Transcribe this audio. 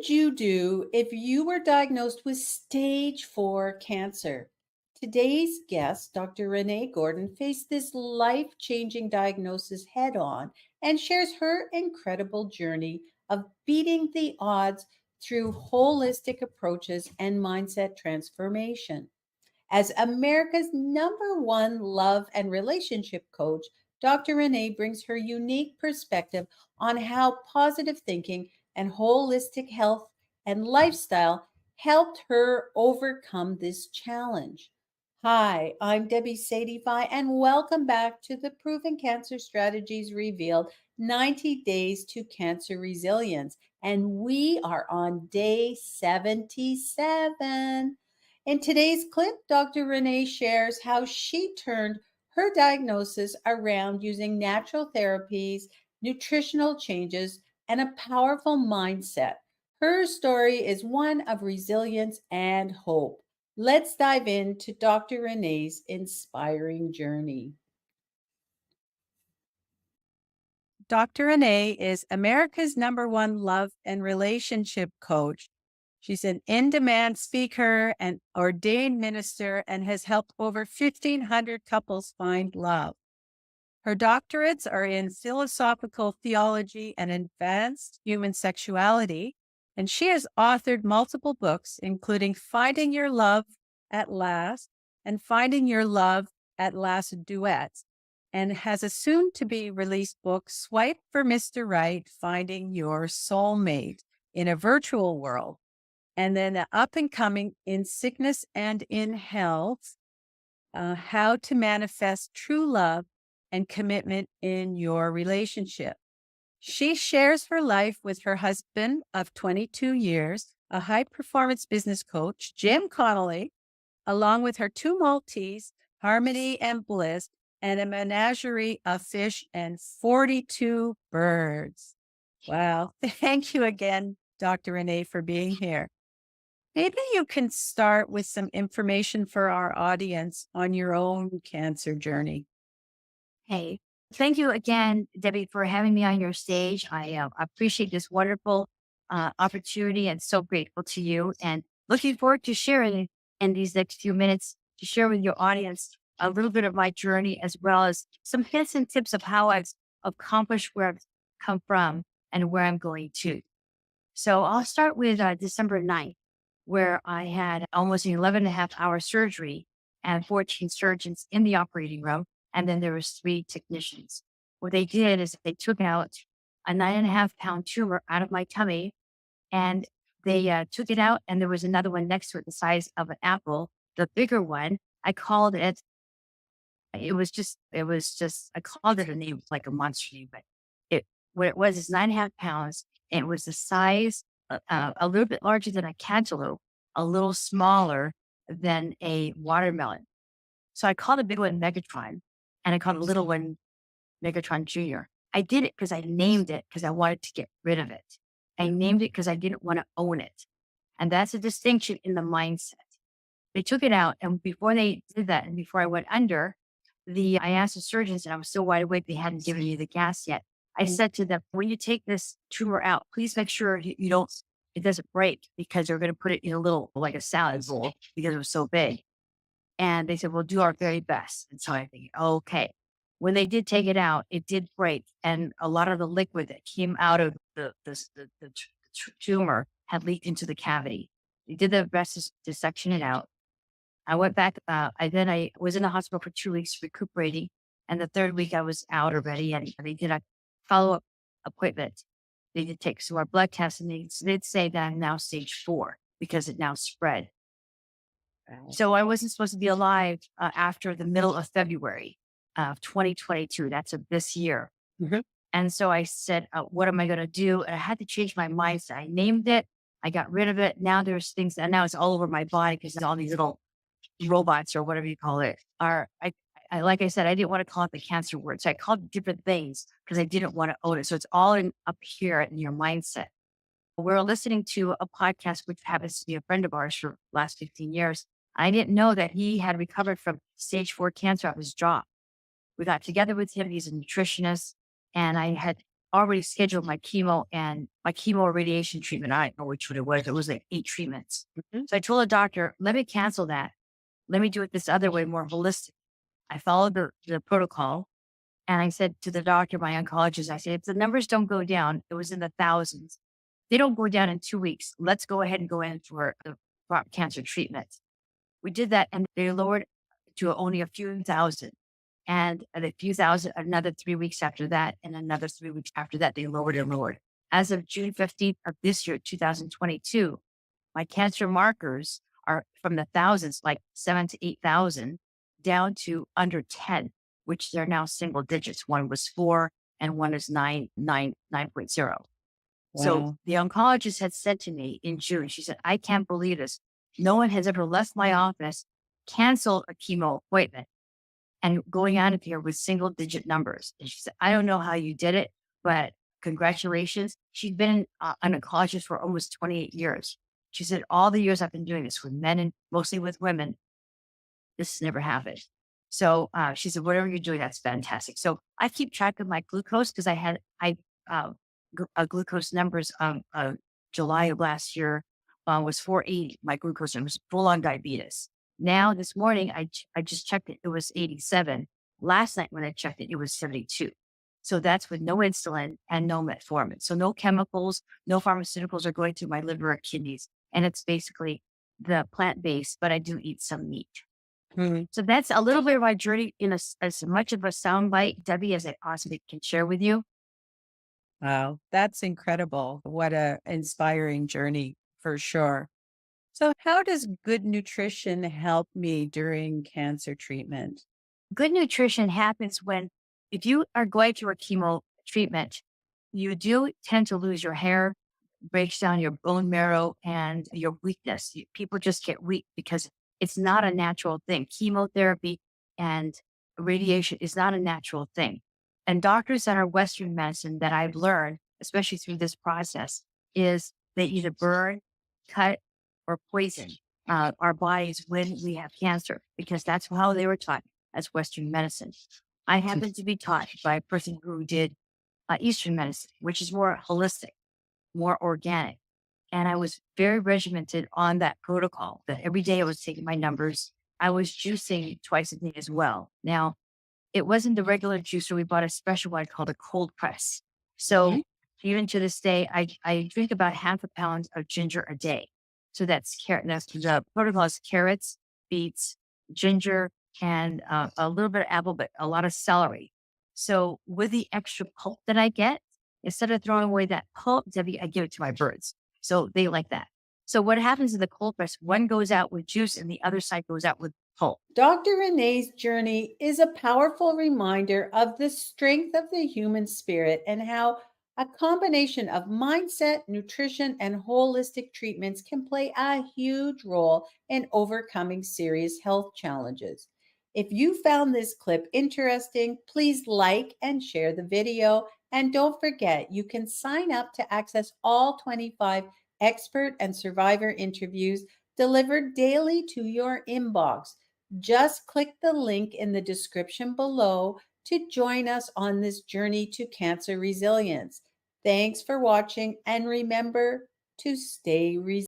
would you do if you were diagnosed with stage 4 cancer? Today's guest, Dr. Renee Gordon, faced this life changing diagnosis head on and shares her incredible journey of beating the odds through holistic approaches and mindset transformation. As America's #1 love and relationship coach, Dr. Renee brings her unique perspective on how positive thinking and holistic health and lifestyle helped her overcome this challenge. Hi, I'm Debbie Sadie-Fi, and welcome back to the Proven Cancer Strategies Revealed 90 Days to Cancer Resilience. And we are on day 77. In today's clip, Dr. Renee shares how she turned her diagnosis around using natural therapies, nutritional changes, and a powerful mindset. Her story is one of resilience and hope. Let's dive into Dr. Renee's inspiring journey. Dr. Renee is America's #1 love and relationship coach. She's an in demand speaker and ordained minister and has helped over 1,500 couples find love. Her doctorates are in philosophical theology and advanced human sexuality, and she has authored multiple books, including Finding Your Love at Last and Finding Your Love at Last Duets, and has a soon to be released book, Swipe for Mr. Right, Finding Your Soulmate in a Virtual World. And then the up and coming In Sickness and in Health, How to Manifest True Love and Commitment in Your Relationship. She shares her life with her husband of 22 years, a high performance business coach, Jim Connolly, along with her 2 Maltese, Harmony and Bliss, and a menagerie of fish and 42 birds. Wow. Thank you again, Dr. Renee, for being here. Maybe you can start with some information for our audience on your own cancer journey. Hey, thank you again, Debbie, for having me on your stage. I appreciate this wonderful opportunity and so grateful to you. And looking forward to sharing in these next few minutes to share with your audience a little bit of my journey, as well as some hints and tips of how I've accomplished where I've come from and where I'm going to. So I'll start with December 9th, where I had almost an 11.5-hour surgery and 14 surgeons in the operating room. And then there was 3 technicians. What they did is they took out a 9.5-pound tumor out of my tummy, and they took it out, and there was another one next to it the size of an apple. The bigger one, I called it, I called it a name, like a monster name, but what it was is 9.5 pounds. And it was the size, a little bit larger than a cantaloupe, a little smaller than a watermelon. So I called the big one Megatron, and I called the little one Megatron Jr. I did it because I named it because I wanted to get rid of it. I named it because I didn't want to own it. And that's a distinction in the mindset. They took it out, and before they did that, and before I went under, I asked the surgeons, and I was still wide awake. They hadn't given me the gas yet. I said to them, when you take this tumor out, please make sure it doesn't break, because they're going to put it in a little, like a salad bowl, because it was so big. And they said, we'll do our very best. And so I think, okay. When they did take it out, it did break. And a lot of the liquid that came out of the tumor had leaked into the cavity. They did their best to section it out. I went back. I was in the hospital for 2 weeks recuperating. And the 3rd week I was out already. And they did a follow-up appointment. They did take some more blood tests, and they did say that I'm now stage 4 because it now spread. So I wasn't supposed to be alive after the middle of February of 2022. That's of this year. Mhm. And so I said, what am I going to do? And I had to change my mindset. I named it. I got rid of it. Now there's things, and now it's all over my body because all these little robots, or whatever you call it, like I said, I didn't want to call it the cancer word. So I called it different things because I didn't want to own it. So it's all up here in your mindset. We're listening to a podcast, which happens to be a friend of ours for the last 15 years. I didn't know that he had recovered from stage 4 cancer of his jaw. We got together with him. He's a nutritionist. And I had already scheduled my chemo radiation treatment. I don't know which one it was. It was like 8 treatments. Mhm. So I told the doctor, let me cancel that. Let me do it this other way, more holistic. I followed the protocol and I said to the doctor, my oncologist, I said, if the numbers don't go down, it was in the thousands. They don't go down in 2 weeks. Let's go ahead and go in for the cancer treatment. We did that and they lowered to only a few thousand. And a few thousand, another 3 weeks after that, and another 3 weeks after that, they lowered and lowered. As of June 15th of this year, 2022, my cancer markers are from the thousands, like 7 to 8,000, down to under 10, which they're now single digits. One was 4 and one is 9.0. So Wow. the oncologist had said to me in June, she said, I can't believe this. No one has ever left my office, canceled a chemo appointment, and going out of here with single digit numbers. And she said, I don't know how you did it, but congratulations. She'd been an oncologist for almost 28 years. She said, all the years I've been doing this with men and mostly with women, this has never happened. So she said, whatever you're doing, that's fantastic. So I keep track of my glucose because uh, glucose numbers July of last year was 480. My glucose and was full on diabetes. Now this morning, I just checked it. It was 87. Last night when I checked it, it was 72. So that's with no insulin and no metformin. So no chemicals, no pharmaceuticals are going to my liver or kidneys. And it's basically the plant based, but I do eat some meat. Mhm. So that's a little bit of my journey in as much of a soundbite, Debbie, as I possibly can share with you. Wow, that's incredible. What a inspiring journey for sure. So how does good nutrition help me during cancer treatment? Good nutrition happens when, if you are going through a chemo treatment, you do tend to lose your hair, breaks down your bone marrow and your weakness. People just get weak because it's not a natural thing. Chemotherapy and radiation is not a natural thing. And doctors that are Western medicine that I've learned, especially through this process, is they either burn, cut, or poison our bodies when we have cancer, because that's how they were taught as Western medicine. I happen to be taught by a person who did Eastern medicine, which is more holistic, more organic. And I was very regimented on that protocol that every day I was taking my numbers. I was juicing twice a day as well. Now, it wasn't the regular juicer. We bought a special one called a cold press. So Mhm. even to this day, I drink about half a pound of ginger a day. So that's carrot. That's the protocol is carrots, beets, ginger, and a little bit of apple, but a lot of celery. So with the extra pulp that I get, instead of throwing away that pulp, Debbie, I give it to my birds. So they like that. So what happens in the cold press, one goes out with juice and the other side goes out with pulp. Dr. Renee's journey is a powerful reminder of the strength of the human spirit and how a combination of mindset, nutrition, and holistic treatments can play a huge role in overcoming serious health challenges. If you found this clip interesting, please like and share the video. And don't forget, you can sign up to access all 25 expert and survivor interviews delivered daily to your inbox. Just click the link in the description below to join us on this journey to cancer resilience. Thanks for watching and remember to stay resilient.